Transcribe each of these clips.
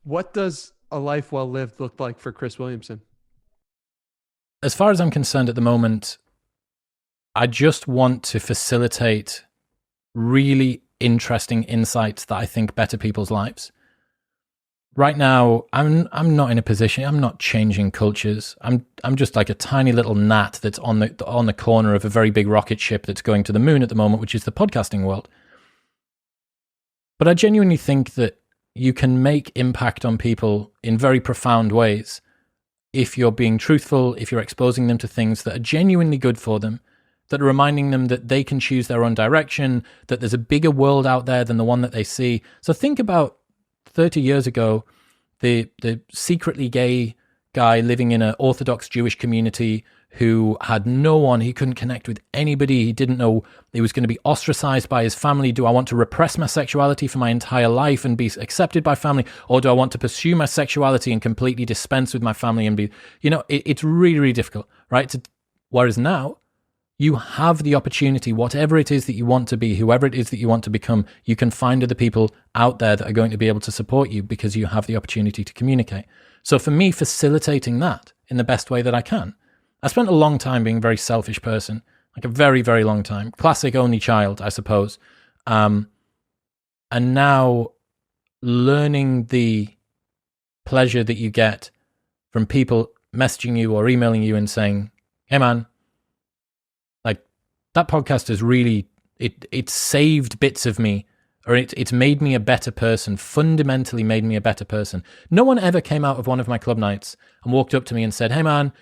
What does a life well lived look like for Chris Williamson? As far as I'm concerned at the moment, I just want to facilitate really interesting insights that I think better people's lives. Right now, I'm not in a position. I'm not changing cultures. I'm just like a tiny little gnat that's on the corner of a very big rocket ship that's going to the moon at the moment, which is the podcasting world. But I genuinely think that you can make impact on people in very profound ways if you're being truthful, if you're exposing them to things that are genuinely good for them, that are reminding them that they can choose their own direction, that there's a bigger world out there than the one that they see. So think about 30 years ago, the secretly gay guy living in an Orthodox Jewish community who had no one, he couldn't connect with anybody, he didn't know he was going to be ostracized by his family. Do I want to repress my sexuality for my entire life and be accepted by family? Or do I want to pursue my sexuality and completely dispense with my family and be, it's really, really difficult, right? Whereas now, you have the opportunity, whatever it is that you want to be, whoever it is that you want to become, you can find other people out there that are going to be able to support you because you have the opportunity to communicate. So for me, facilitating that in the best way that I can. I spent a long time being a very selfish person, like a very, very long time. Classic only child, I suppose. And now learning the pleasure that you get from people messaging you or emailing you and saying, hey man, like that podcast has really, it saved bits of me, or it's made me a better person, fundamentally made me a better person. No one ever came out of one of my club nights and walked up to me and said, hey man,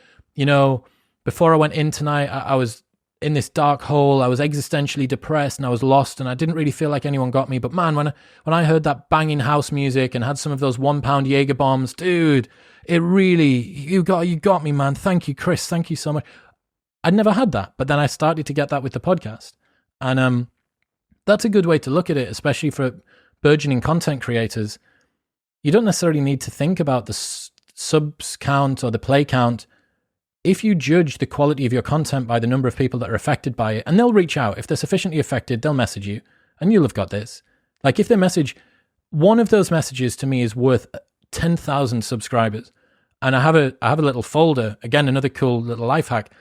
before I went in tonight, I was in this dark hole. I was existentially depressed and I was lost and I didn't really feel like anyone got me. But man, when I heard that banging house music and had some of those 1 pound Jaeger bombs, dude, it really, you got me, man. Thank you, Chris. Thank you so much. I'd never had that, but then I started to get that with the podcast. And that's a good way to look at it, especially for burgeoning content creators. You don't necessarily need to think about the subs count or the play count. If you judge the quality of your content by the number of people that are affected by it, and they'll reach out. If they're sufficiently affected, they'll message you, and you'll have got this. Like if they message, one of those messages to me is worth 10,000 subscribers. And I have a little folder, again, another cool little life hack.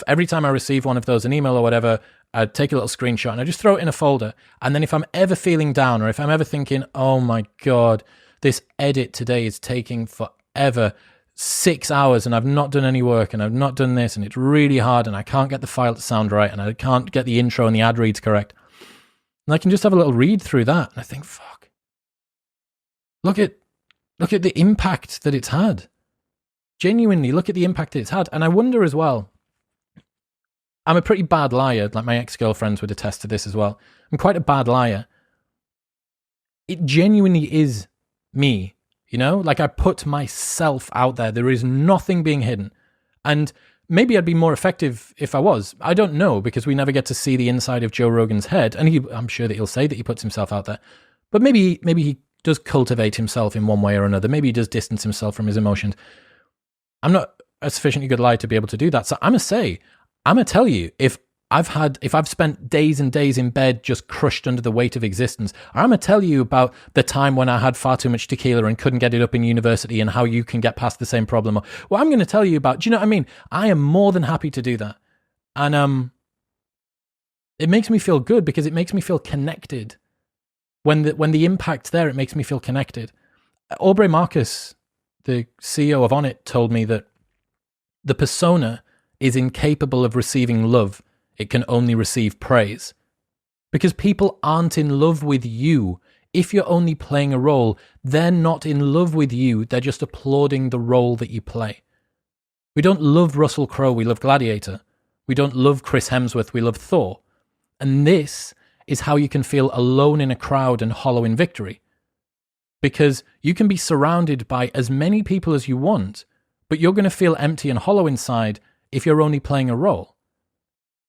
Every time I receive one of those, an email or whatever, I take a little screenshot and I just throw it in a folder. And then if I'm ever feeling down or if I'm ever thinking, oh my God, this edit today is taking forever, 6 hours and I've not done any work and I've not done this and it's really hard and I can't get the file to sound right and I can't get the intro and the ad reads correct. And I can just have a little read through that and I think, fuck, look at the impact that it's had. Genuinely, look at the impact that it's had. And I wonder as well, I'm a pretty bad liar, like my ex-girlfriends would attest to this as well. I'm quite a bad liar. It genuinely is me, like I put myself out there. There is nothing being hidden. And maybe I'd be more effective if I was. I don't know, because we never get to see the inside of Joe Rogan's head. And I'm sure that he'll say that he puts himself out there. But maybe he does cultivate himself in one way or another. Maybe he does distance himself from his emotions. I'm not a sufficiently good liar to be able to do that. So I'm going to tell you, if I've spent days and days in bed just crushed under the weight of existence, I'm going to tell you about the time when I had far too much tequila and couldn't get it up in university and how you can get past the same problem. Well, I'm going to tell you about, do you know what I mean? I am more than happy to do that. And it makes me feel good because it makes me feel connected. When the impact's there, it makes me feel connected. Aubrey Marcus, the CEO of Onnit, told me that the persona is incapable of receiving love. It can only receive praise. Because people aren't in love with you. If you're only playing a role, they're not in love with you. They're just applauding the role that you play. We don't love Russell Crowe, we love Gladiator. We don't love Chris Hemsworth, we love Thor. And this is how you can feel alone in a crowd and hollow in victory. Because you can be surrounded by as many people as you want, but you're going to feel empty and hollow inside if you're only playing a role.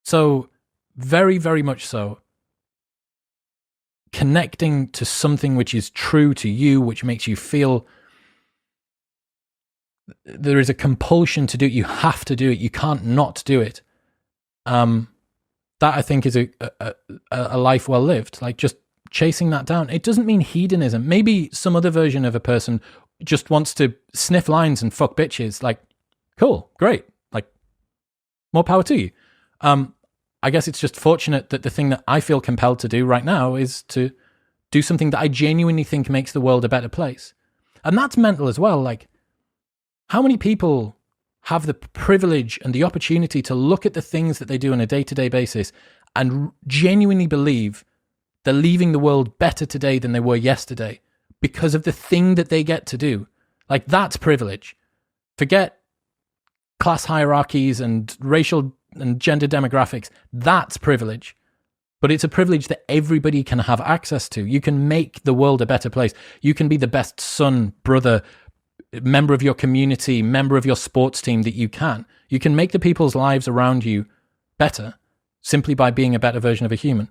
So, very, very much so, connecting to something which is true to you, which makes you feel there is a compulsion to do it. You have to do it. You can't not do it. That I think is a life well lived. Like just chasing that down. It doesn't mean hedonism. Maybe some other version of a person just wants to sniff lines and fuck bitches, like, cool, great, like, more power to you. I guess it's just fortunate that the thing that I feel compelled to do right now is to do something that I genuinely think makes the world a better place. And that's mental as well. Like, how many people have the privilege and the opportunity to look at the things that they do on a day-to-day basis and genuinely believe they're leaving the world better today than they were yesterday because of the thing that they get to do? Like, that's privilege. Forget class hierarchies and racial and gender demographics. That's privilege. But it's a privilege that everybody can have access to. You can make the world a better place. You can be the best son, brother, member of your community, member of your sports team that you can. You can make the people's lives around you better simply by being a better version of a human.